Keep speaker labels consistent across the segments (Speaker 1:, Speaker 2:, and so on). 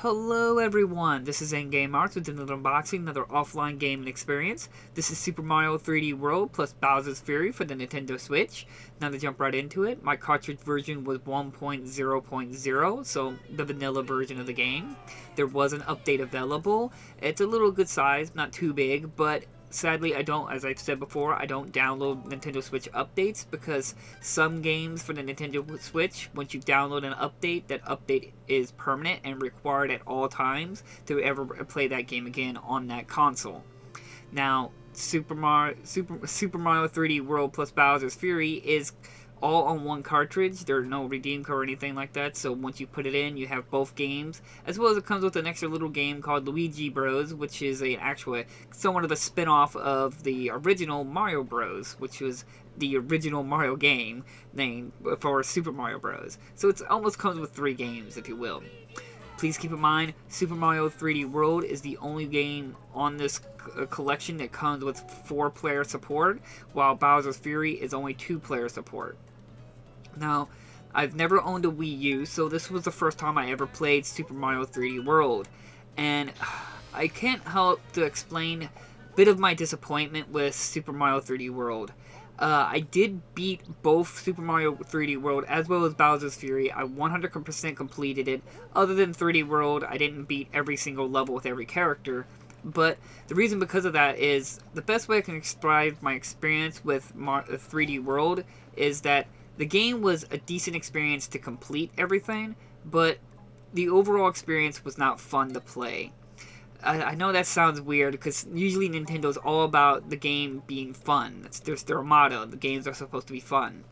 Speaker 1: Hello everyone, this is Endgame Arts with another unboxing, another offline gaming experience. This is Super Mario 3D World plus Bowser's Fury for the Nintendo Switch. Now to jump right into it, my cartridge version was 1.0.0, so the vanilla version of the game. There was an update available. It's a little good size, not too big, but sadly, as I've said before, I don't download Nintendo Switch updates because some games for the Nintendo Switch, once you download an update, that update is permanent and required at all times to ever play that game again on that console. Now, Super Mario 3D World plus Bowser's Fury is all on one cartridge. There's no redeem code or anything like that, so once you put it in, you have both games, as well as it comes with an extra little game called Luigi Bros, which is somewhat of a spin-off of the original Mario Bros, which was the original Mario game name for Super Mario Bros. So it almost comes with 3 games, if you will. Please keep in mind, Super Mario 3D World is the only game on this collection that comes with 4-player support, while Bowser's Fury is only 2-player support. Now, I've never owned a Wii U, so this was the first time I ever played Super Mario 3D World, and I can't help to explain a bit of my disappointment with Super Mario 3D World. I did beat both Super Mario 3D World as well as Bowser's Fury. I 100% completed it. Other than 3D World, I didn't beat every single level with every character. But the reason because of that is, the best way I can describe my experience with 3D World is that the game was a decent experience to complete everything, but the overall experience was not fun to play. I know that sounds weird, because usually Nintendo's all about the game being fun. That's their motto. The games are supposed to be fun.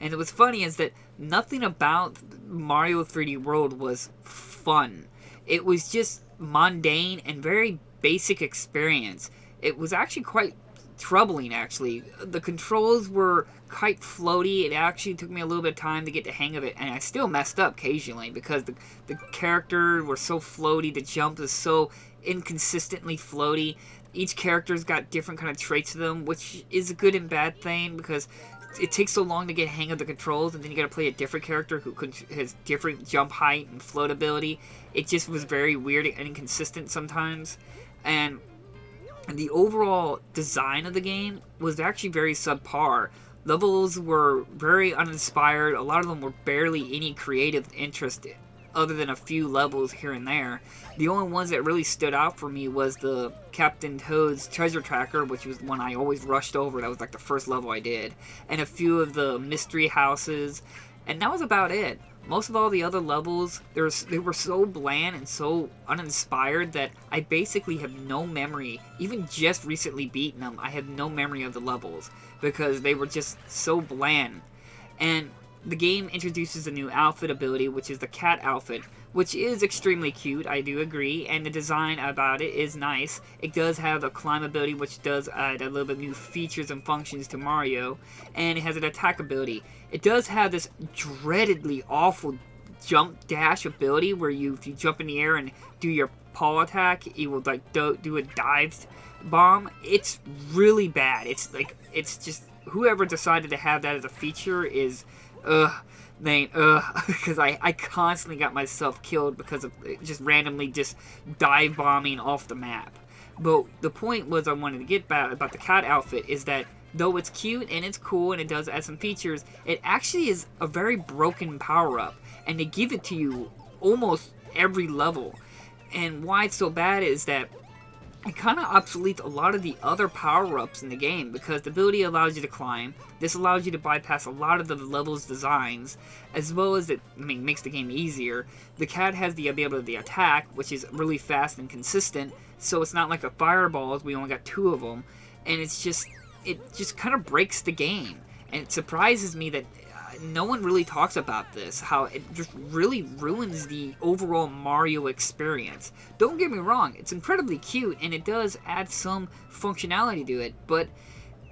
Speaker 1: And what's funny is that nothing about Mario 3D World was fun. It was just mundane and very basic experience. It was actually quite troubling, actually. The controls were quite floaty. It actually took me a little bit of time to get the hang of it, and I still messed up occasionally because the character were so floaty. The jump is so inconsistently floaty. Each character's got different kind of traits to them, which is a good and bad thing because it takes so long to get a hang of the controls, and then you gotta play a different character who has different jump height and float ability. It just was very weird and inconsistent sometimes, and the overall design of the game was actually very subpar. Levels were very uninspired. A lot of them were barely any creative interest other than a few levels here and there. The only ones that really stood out for me was the Captain Toad's Treasure Tracker, which was one I always rushed over. That was like the first level I did. And a few of the mystery houses. And that was about it. Most of all the other levels, they were so bland and so uninspired that I basically have no memory. Even just recently beaten them, I have no memory of the levels because they were just so bland. And the game introduces a new outfit ability, which is the cat outfit, which is extremely cute, I do agree, and the design about it is nice. It does have a climb ability, which does add a little bit new features and functions to Mario, and it has an attack ability. It does have this dreadedly awful jump dash ability, where if you jump in the air and do your paw attack, it will like do a dive bomb. It's really bad. It's just, whoever decided to have that as a feature is because I constantly got myself killed because of just randomly just dive bombing off the map. But the point was I wanted to get about the cat outfit is that though it's cute and it's cool and it does add some features, it actually is a very broken power-up, and they give it to you almost every level. And why it's so bad is that it kind of obsoletes a lot of the other power-ups in the game, because the ability allows you to climb. This allows you to bypass a lot of the level's designs, as well as makes the game easier. The cat has the ability of the attack, which is really fast and consistent, so it's not like the fireballs, we only got 2 of them, and it just kind of breaks the game. And it surprises me that no one really talks about this, how it just really ruins the overall Mario experience. Don't get me wrong, it's incredibly cute and it does add some functionality to it, but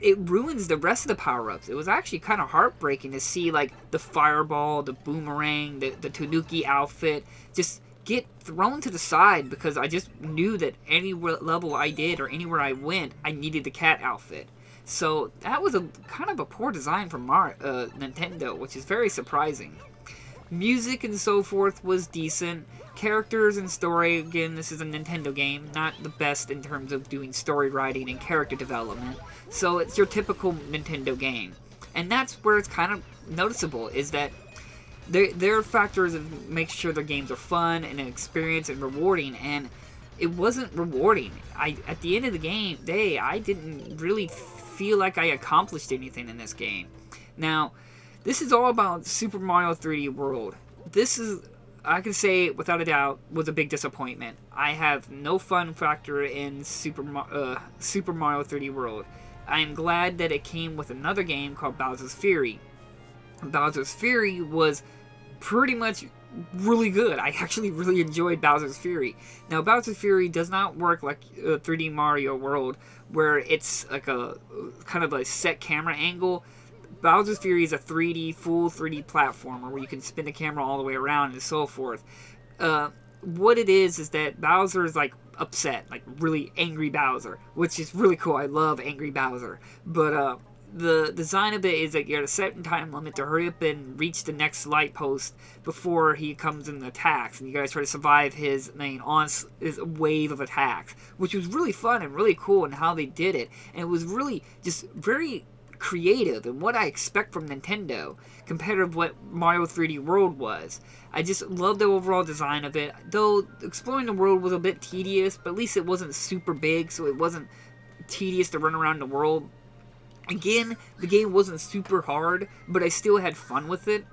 Speaker 1: it ruins the rest of the power-ups. It was actually kind of heartbreaking to see like the fireball, the boomerang, the Tanuki outfit just get thrown to the side because I just knew that any level I did or anywhere I went, I needed the cat outfit. So that was a kind of a poor design from Nintendo, which is very surprising. Music and so forth was decent. Characters and story, again, this is a Nintendo game, not the best in terms of doing story writing and character development. So it's your typical Nintendo game. And that's where it's kind of noticeable, is that their factors of make sure their games are fun and an experience and rewarding, and it wasn't rewarding. At the end of the day, I didn't really feel like I accomplished anything in this game. Now, this is all about Super Mario 3D World. This is, I can say without a doubt, was a big disappointment. I have no fun factor in Super Mario 3D World. I am glad that it came with another game called Bowser's Fury. Bowser's Fury was pretty much really good. I actually really enjoyed Bowser's Fury. Now, Bowser's Fury does not work like 3D Mario World, where it's like a kind of a set camera angle. Bowser's Fury is a full 3D platformer where you can spin the camera all the way around and so forth. What it is that Bowser is like upset, like really angry Bowser, which is really cool. I love angry Bowser. But the design of it is that you're at a certain time limit to hurry up and reach the next light post before he comes and attacks, and you gotta try to survive his wave of attacks, which was really fun and really cool in how they did it, and it was really just very creative and what I expect from Nintendo compared to what Mario 3D World was. I just love the overall design of it, though exploring the world was a bit tedious, but at least it wasn't super big, so it wasn't tedious to run around the world. Again, the game wasn't super hard, but I still had fun with it,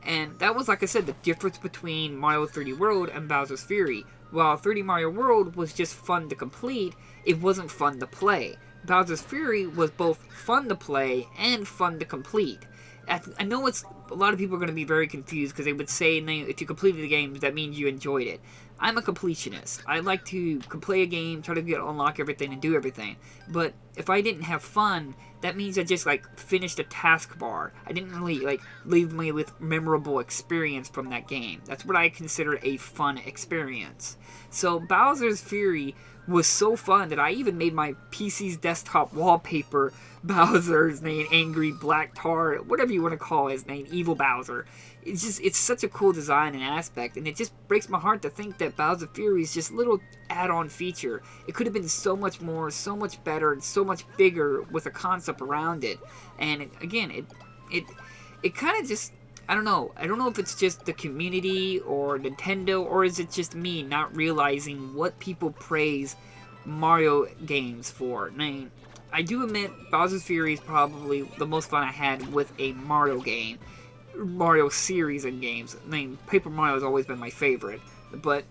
Speaker 1: and that was, like I said, the difference between Mario 3D World and Bowser's Fury. While 3D Mario World was just fun to complete, it wasn't fun to play. Bowser's Fury was both fun to play and fun to complete. I know a lot of people are going to be very confused because they would say if you completed the game, that means you enjoyed it. I'm a completionist. I like to play a game, try to unlock everything and do everything. But if I didn't have fun, that means I just finished a taskbar. I didn't really leave me with memorable experience from that game. That's what I consider a fun experience. So Bowser's Fury was so fun that I even made my PC's desktop wallpaper Bowser's name, Angry Black Tar, whatever you want to call his name, Evil Bowser. It's such a cool design and aspect, and it just breaks my heart to think that Bowser's Fury is just a little add-on feature. It could have been so much more, so much better, and so much bigger with a concept around it. And it kind of just, I don't know if it's just the community or Nintendo, or is it just me not realizing what people praise Mario games for. I mean, I do admit Bowser's Fury is probably the most fun I had with a Mario game. Mario series and games. I mean, Paper Mario has always been my favorite, but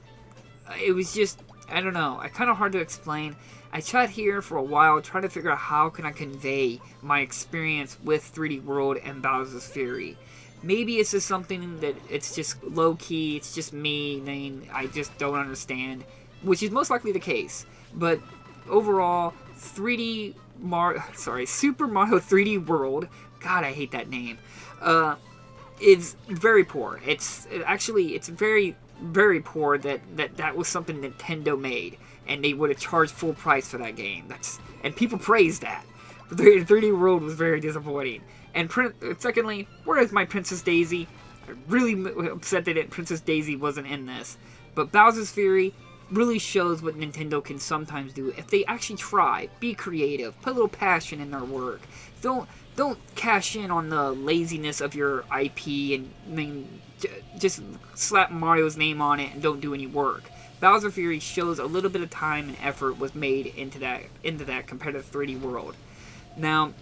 Speaker 1: it was just, I don't know, kind of hard to explain. I sat here for a while trying to figure out how can I convey my experience with 3D World and Bowser's Fury. Maybe it's just something that it's just low-key, it's just me, I mean, I just don't understand, which is most likely the case. But overall, Super Mario 3D World, God, I hate that name, is very poor. It's very, very poor that was something Nintendo made, and they would have charged full price for that game. And people praised that. But 3D World was very disappointing. And secondly, where is my Princess Daisy? I'm really upset that Princess Daisy wasn't in this. But Bowser's Fury really shows what Nintendo can sometimes do if they actually try, be creative, put a little passion in their work. Don't cash in on the laziness of your IP and just slap Mario's name on it and don't do any work. Bowser Fury shows a little bit of time and effort was made into that compared to 3D World. Now,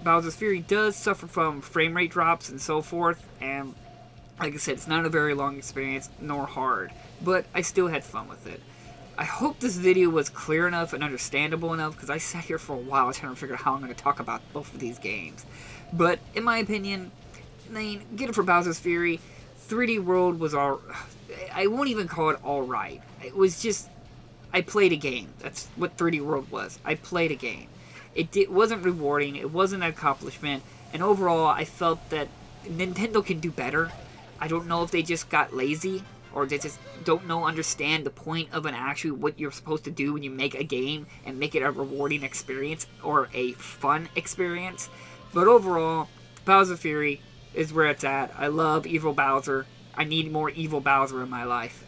Speaker 1: Bowser's Fury does suffer from frame rate drops and so forth, and like I said, it's not a very long experience nor hard, but I still had fun with it. I hope this video was clear enough and understandable enough, because I sat here for a while trying to figure out how I'm going to talk about both of these games. But in my opinion, get it for Bowser's Fury. 3D World was I won't even call it alright. It was just, I played a game. That's what 3D World was. I played a game. It wasn't rewarding, it wasn't an accomplishment, and overall I felt that Nintendo can do better. I don't know if they just got lazy, or they just don't understand the point of actually what you're supposed to do when you make a game and make it a rewarding experience or a fun experience. But overall, Bowser Fury is where it's at. I love Evil Bowser. I need more evil Bowser in my life.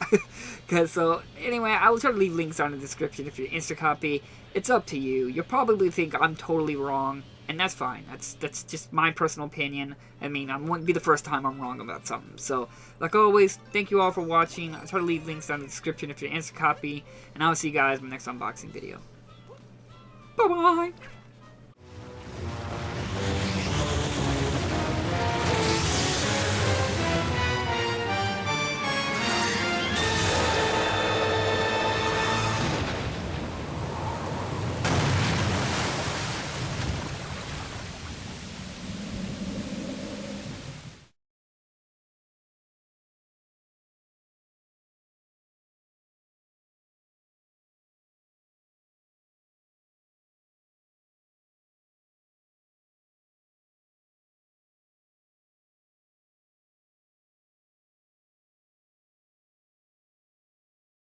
Speaker 1: So, anyway, I will try to leave links down in the description if you're instant copy. It's up to you. You'll probably think I'm totally wrong, and that's fine. That's just my personal opinion. I mean, I wouldn't be the first time I'm wrong about something. So, like always, thank you all for watching. I'll try to leave links down in the description if you're instant copy, and I'll see you guys in my next unboxing video. Bye-bye!